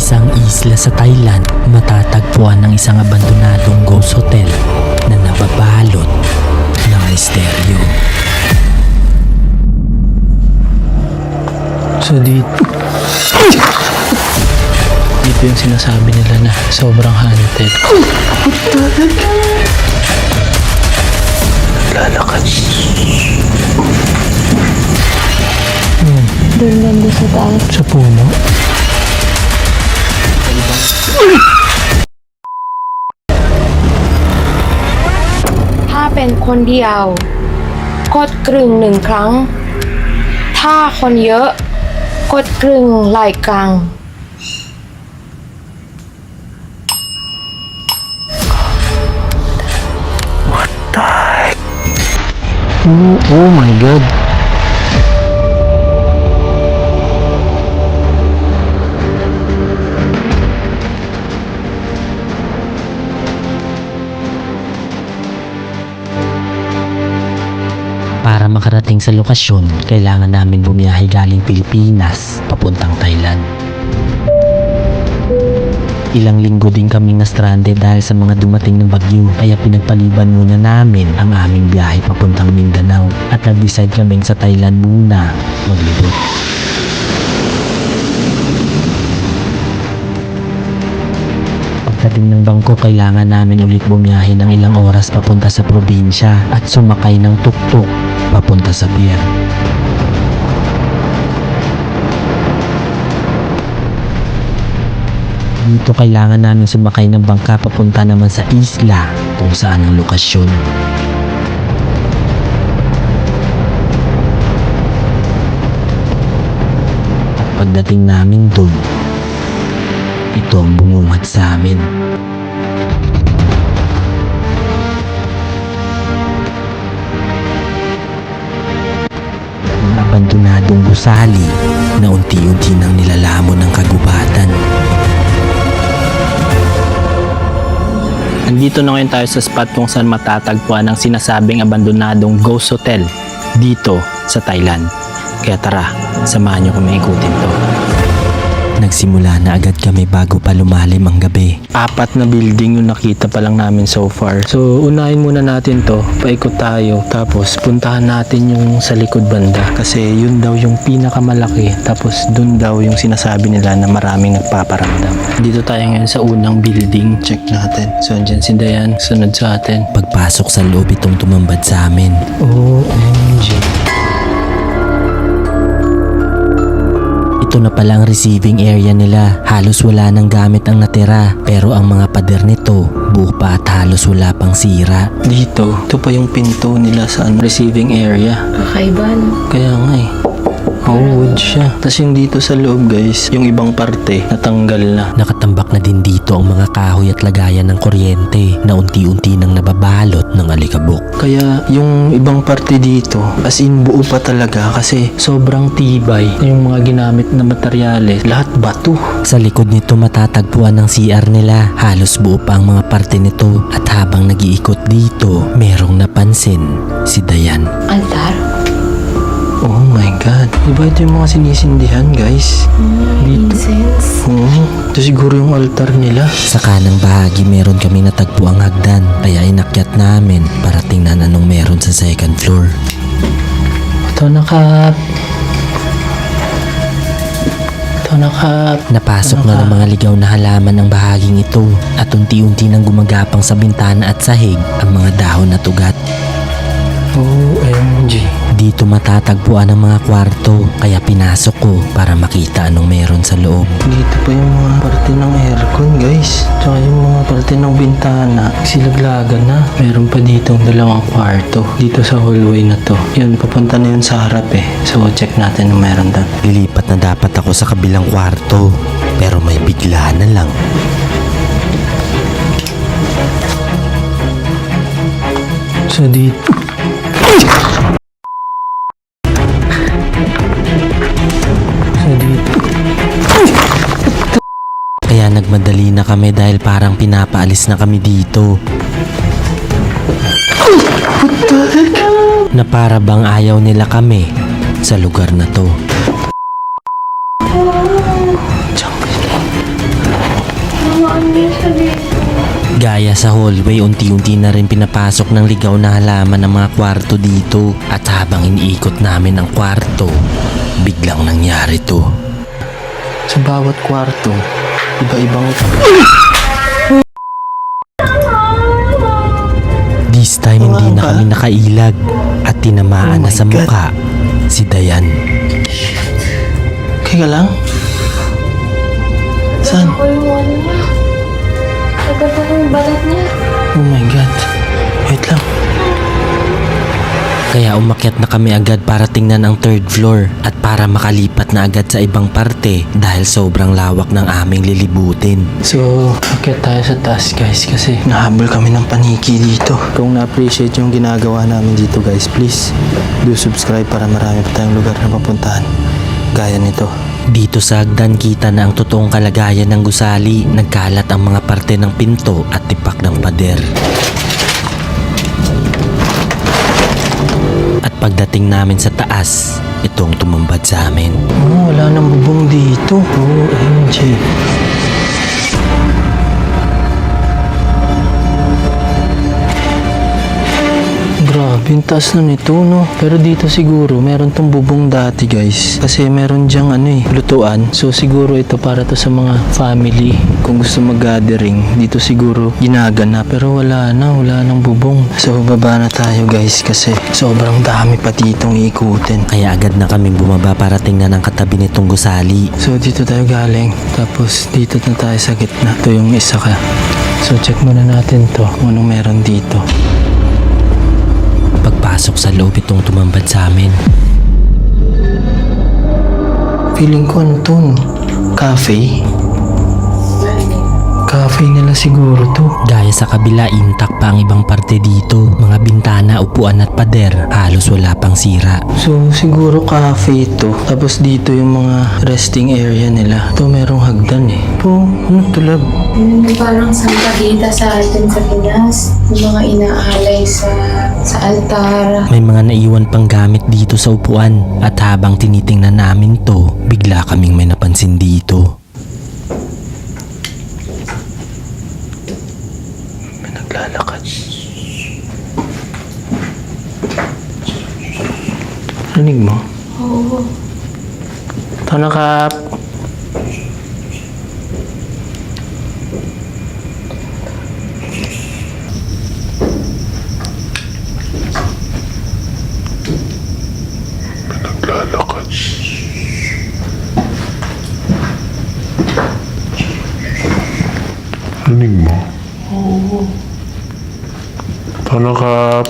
isang isla sa Thailand, matatagpuan ng isang abandonadong ghost hotel na nababalot ng misteryo. So dito yung sinasabi nila na sobrang haunted. Lalakad. Doon banda sa taas. Sa puno.ถ้าเป็นคนเดียวกดกรึ่ง1 ครั้งถ้าคนเยอะกดกรึ่งหลายครั้ง Oh my god. Para makarating sa lokasyon, kailangan namin bumiyahe galing Pilipinas papuntang Thailand. Ilang linggo din kaming na-stranded dahil sa mga dumating ng bagyo, kaya pinagpaliban muna namin ang aming biyahe papuntang Mindanao at nag-decide kaming sa Thailand muna maglibot. Pagdating ng bangko, kailangan namin ulit bumiyahe ng ilang oras papunta sa probinsya at sumakay ng tuktok papunta sa pier. Dito kailangan namin sumakay ng bangka papunta naman sa isla kung saan ang lokasyon. At pagdating namin doon, ito ang bumungad sa amin. Ang abandonadong gusali na unti-unti nang nilalamon ng kagubatan. Nandito na ngayon tayo sa spot kung saan matatagpuan ang sinasabing abandonadong ghost hotel dito sa Thailand. Kaya tara, samahan nyo kami ikutin to. Nagsimula na agad kami bago pa lumalim ang gabi. 4 na building yung nakita pa lang namin so far. So unahin muna natin to, paikot tayo, tapos puntahan natin yung sa likod banda kasi yun daw yung pinakamalaki, tapos dun daw yung sinasabi nila na maraming nagpaparamdam. Dito tayo ngayon sa unang building, check natin. So andyan si Dayan, sunod sa atin. Pagpasok sa loob, itong tumambad sa amin. OMG. Ito na palang receiving area nila. Halos wala nang gamit ang natira, pero ang mga pader nito buo pa at halos wala pang sira. Dito, ito pa yung pinto nila sa receiving area. kakaiba no? Kaya nga eh. Wood siya. Tapos yung dito sa loob guys, yung ibang parte natanggal na. Nakatambak na din dito ang mga kahoy at lagayan ng kuryente na unti-unti nang nababalot ng alikabok. Kaya yung ibang parte dito, as in buo pa talaga kasi sobrang tibay. Yung mga ginamit na materyales, lahat bato. Sa likod nito matatagpuan ang CR nila. Halos buo pa ang mga parte nito at habang nag-iikot dito, merong napansin si Dayan. altar? Oh my god. Diba ito yung mga sinisindihan guys? Dito. incense? Ito siguro yung altar nila. Sa kanang bahagi meron kami natagpo ang hagdan, kaya inakyat namin para tingnan anong meron sa second floor. Ito nakat. Napasok na ng mga ligaw na halaman ang bahaging ito at unti-unti nang gumagapang sa bintana at sahig ang mga dahon at ugat. OMG. Dito matatagpuan ang mga kwarto, kaya pinasok ko para makita anong meron sa loob. Dito pa yung mga parte ng aircon guys. Tsaka yung mga parte ng bintana. Silaglagan na. Meron pa ditong 2 kwarto. Dito sa hallway na to. Yun, papunta na yun sa harap eh. So check natin kung meron doon. Lilipat na dapat ako sa kabilang kwarto, pero may bigla na lang. So dito. Kaya nagmadali na kami dahil parang pinapaalis na kami dito. Na para bang ayaw nila kami sa lugar na to. Gaya sa hallway, unti-unti na rin pinapasok ng ligaw na halaman ng mga kwarto dito. At habang iniikot namin ang kwarto, biglang nangyari to. Sa bawat kwarto, iba-ibang... This time hindi na kami nakailag at tinamaan na sa muka si Dayan. Kaya lang? Saan? Ako yung ano niya. Agad ako yung balat niya. Oh my God. Wait lang. Kaya umakyat na kami agad para tingnan ang third floor at para makalipat na agad sa ibang parte dahil sobrang lawak ng aming lilibutin. So, akyat tayo sa taas guys kasi nahabol kami ng paniki dito. Kung na-appreciate yung ginagawa namin dito guys, please do subscribe para marami pa tayong lugar na papuntahan. Gaya nito. Dito sa hagdan kita na ang totoong kalagayan ng gusali. Nagkalat ang mga parte ng pinto at tipak ng pader. At pagdating namin sa taas, itong tumambad sa amin. Oh, wala nang bubong dito. OMG. Grabe, yung taas na nito, no? Pero dito siguro, meron tong bubong dati, guys. Kasi meron dyang lutuan. So, siguro ito para to sa mga family. Kung gusto mag-gathering, dito siguro ginagana. Pero wala nang bubong. So, baba na tayo, guys. Kasi sobrang dami pa ditong iikutin. Kaya agad na kaming bumaba para tingnan ang katabi nitong gusali. So, dito tayo galing. Tapos, dito na tayo sa gitna. Ito yung isa ka. So, check muna natin to. Kung anong meron dito. Pagpasok sa loob, itong tumambad sa amin. Feeling ko ano to, no? Cafe? Cafe nila siguro to. Gaya sa kabila, intact pa ang ibang parte dito. Mga bintana, upuan at pader, halos wala pang sira. So, siguro cafe to. Tapos dito yung mga resting area nila. Ito merong hagdan eh. Po, ano tulab? Parang sampagita sa atin sa Pinas. Yung mga inaalay sa altar. May mga naiwan pang gamit dito sa upuan. At habang tinitingnan namin to, bigla kaming may napansin dito. May naglalakad. Rinig mo? Oo. Tanakap! Naglalakad. Rinig mo? Oo. Tanakap.